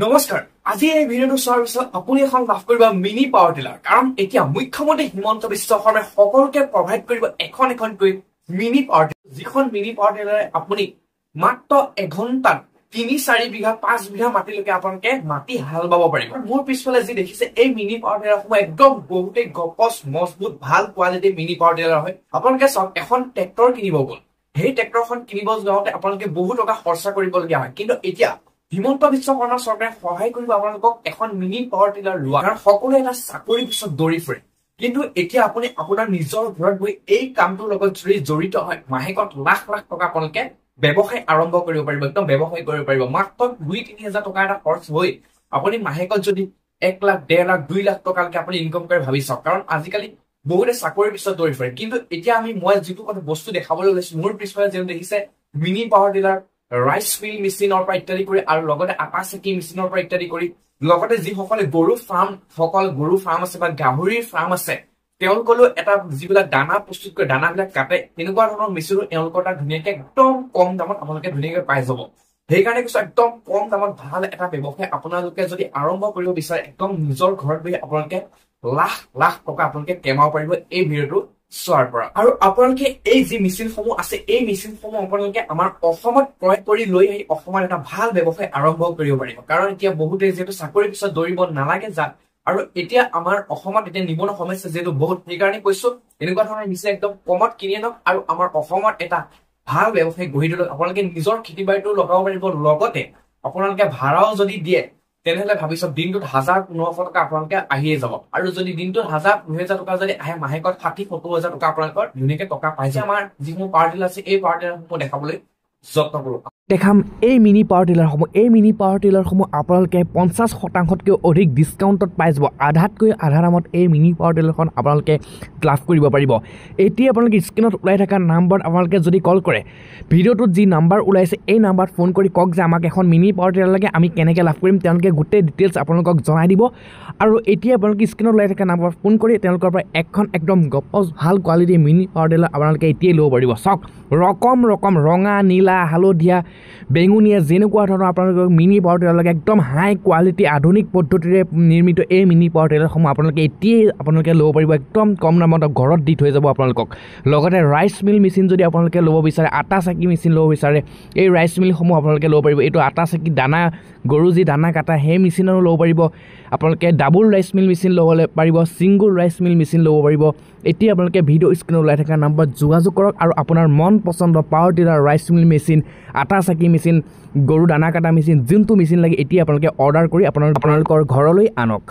নমস্কাৰ আজি এই ভিডিঅ'টো চোৱাৰ পিছত আপুনি এখন লাভ কৰিব মিনি পাৱাৰ টিলাৰ কাৰণ এতিয়া মুখ্যমন্ত্ৰী হিমন্ত বিশ্ব শৰ্মাই সকলোকে প্ৰভাইড কৰিব এখন মিনি পাৱাৰ টিলাৰ যিখন মিনি পাৱাৰ টিলাৰে আপুনি মাত্ৰ এঘণ্টাত ৩-৪ বিঘা ৫ বিঘা মাটিলৈকে আপোনালোকে মাটি হাল বাব পাৰিব। মোৰ পিছফালে যি দেখিছে এই মিনি পাৱাৰ টিলাৰসমূহ একদম বহুতেই গপচ মজবুত ভাল কোৱালিটিৰ মিনি পাৱাৰ টিলাৰ হয়। আপোনালোকে চাওক এখন ট্ৰেক্টৰ কিনিব গ'ল, সেই ট্ৰেক্টৰখন কিনিব যাওঁতে আপোনালোকে বহু টকা খৰচা কৰিবলগীয়া হয়, কিন্তু এতিয়া হিমন্ত বিশ্ব শৰ্মা চৰকাৰে সহায় কৰিব আপোনালোকক এখন মিনি পাৱাৰ টিলাৰ লোৱা। কাৰণ সকলোৱে এটা চাকৰিৰ পিছত দৌৰি ফুৰে, কিন্তু এতিয়া আপুনি আপোনাৰ নিজৰ ঘৰত গৈ এই কামটোৰ লগত যদি জড়িত হয় মাহেকত লাখ লাখ টকা আপোনালোকে ব্যৱসায় আৰম্ভ কৰিব পাৰিব, একদম ব্যৱসায় কৰিব পাৰিব। মাত্ৰ ২-৩ হাজাৰ টকা এটা খৰচ হৈ আপুনি মাহেকত যদি ১ লাখ ১.৫ লাখ ২ লাখ টকালৈকে আপুনি ইনকম কৰি ভাবি চাওক। কাৰণ আজিকালি বহুতে চাকৰিৰ পিছত দৌৰি ফুৰে, কিন্তু এতিয়া মই যিটো কথা বস্তু দেখাবলৈ ওলাইছো মোৰ পিছফালে যেন দেখিছে mini power tiller rice mill মেচিনৰ পৰা ইত্যাদি কৰি আৰু লগতে আটা চেকি মেচিনৰ পৰা ইত্যাদি কৰি লগতে যিসকলে গৰু ফাৰ্ম আছে বা গাহৰিৰ ফাৰ্ম আছে তেওঁলোকলৈও এটা যিবিলাক দানা প্ৰস্তুত কৰে দানাবিলাক কাটে তেনেকুৱা ধৰণৰ মেচিনো তেওঁলোকৰ তাত ধুনীয়াকে একদম কম দামত আপোনালোকে ধুনীয়াকে পাই যাব। সেইকাৰণে কিছু একদম কম দামত ভাল এটা ব্যৱসায় আপোনালোকে যদি আৰম্ভ কৰিব বিচাৰে একদম নিজৰ ঘৰত বহি আপোনালোকে লাখ লাখ টকা আপোনালোকে কমাব পাৰিব এই ভিডিঅ'টো চোৱাৰ পৰা। আৰু আপোনালোকে এই যি মেচিনসমূহ আছে এই মেচিনসমূহ আপোনালোকে আমাৰ অসমত ক্ৰয় কৰি লৈ আহি অসমত এটা ভাল ব্যৱসায় আৰম্ভ কৰিব পাৰিব। কাৰণ এতিয়া বহুতে যিহেতু চাকৰিৰ পিছত দৌৰিব নালাগে আৰু এতিয়া আমাৰ অসমত এতিয়া নিবনুৱা সমস্যা যিহেতু বহুত, সেইকাৰণে কৈছো এনেকুৱা ধৰণৰ মেচিন একদম কমত কিনি আনক আৰু আমাৰ অসমত এটা ভাল ব্যৱসায় গঢ়ি তোলক। আপোনালোকে নিজৰ খেতি বাৰীটো লগাব পাৰিব, লগতে আপোনালোকে ভাড়াও যদি দিয়ে তেনেহলে ভাবিছো দিনটোত ১০০০-১৫০০ টকা আপোনালোকে আহিয়ে যাব। আৰু যদি দিনটোত ১০০০-২০০০ টকা যদি আহে মাহেকত ৬০-৭০ হাজাৰ টকা আপোনালোকৰ ধুনীয়াকে টকা পাই যায়। আমাৰ যিসমূহ পাৱাৰ টিলাৰ আছে এই পাৱাৰ টিলাৰসমূহ দেখাবলৈ যত্ন কৰো। দেখাম এই মিনি পাৱাৰ টিলাৰসমূহ আপোনালোকে ৫০%তকৈ অধিক ডিছকাউণ্টত পাই যাব। আধাতকৈ আধা দামত এই মিনি পাৱাৰ টিলাৰখন আপোনালোকে লাভ কৰিব পাৰিব। এতিয়া আপোনালোকে স্ক্ৰীণত ওলাই থকা নাম্বাৰত আপোনালোকে যদি কল কৰে, ভিডিঅ'টোত যি নাম্বাৰ ওলাইছে এই নাম্বাৰত ফোন কৰি কওক যে আমাক এখন মিনি পাৱাৰ টিলাৰ লাগে, আমি কেনেকৈ লাভ কৰিম, তেওঁলোকে গোটেই ডিটেইলছ আপোনালোকক জনাই দিব। আৰু এতিয়া আপোনালোকে স্ক্ৰীণত ওলাই থকা নাম্বাৰত ফোন কৰি তেওঁলোকৰ পৰা এখন একদম গপচ ভাল কোৱালিটিৰ মিনি পাৱাৰ টিলাৰ আপোনালোকে এতিয়াই ল'ব পাৰিব। চাওক ৰকম ৰঙা, নীলা, হালধীয়া, বেঙুনীয়া যেনেকুৱা ধৰণৰ আপোনালোকক মিনি পাৱাৰ টিলাৰ লাগে একদম হাই কোৱালিটি আধুনিক পদ্ধতিৰে নিৰ্মিত এই মিনি পাৱাৰ টিলাৰসমূহ আপোনালোকে ল'ব পাৰিব একদম কম দামত, ঘৰত দি থৈ যাব আপোনালোকক। লগতে ৰাইচ মিল মেচিন যদি আপোনালোকে ল'ব বিচাৰে, আটা চাকি মেচিন ল'ব বিচাৰে, এই ৰাইচ মিলসমূহ আপোনালোকে ল'ব পাৰিব। এইটো আটা চাকি দানা গৰু যি দানা কাটা সেই মেচিনো ল'ব পাৰিব। আপোনালোকে ডাবল ৰাইচ মিল মেচিন ল'বলৈ পাৰিব, ছিংগুল ৰাইচ মিল মেচিন ল'ব পাৰিব। এতিয়া আপোনালোকে ভিডিঅ' স্ক্ৰীণত ওলাই থকা নাম্বাৰত যোগাযোগ কৰক আৰু আপোনাৰ মন পচন্দ power tiller, rice mill machine, আটা চাকি মেচিন, গৰু দানা কাটা মেচিন, যোনটো মেচিন লাগে এতিয়া আপোনালোকে অৰ্ডাৰ কৰি আপোনালোকৰ ঘৰলৈ আনক।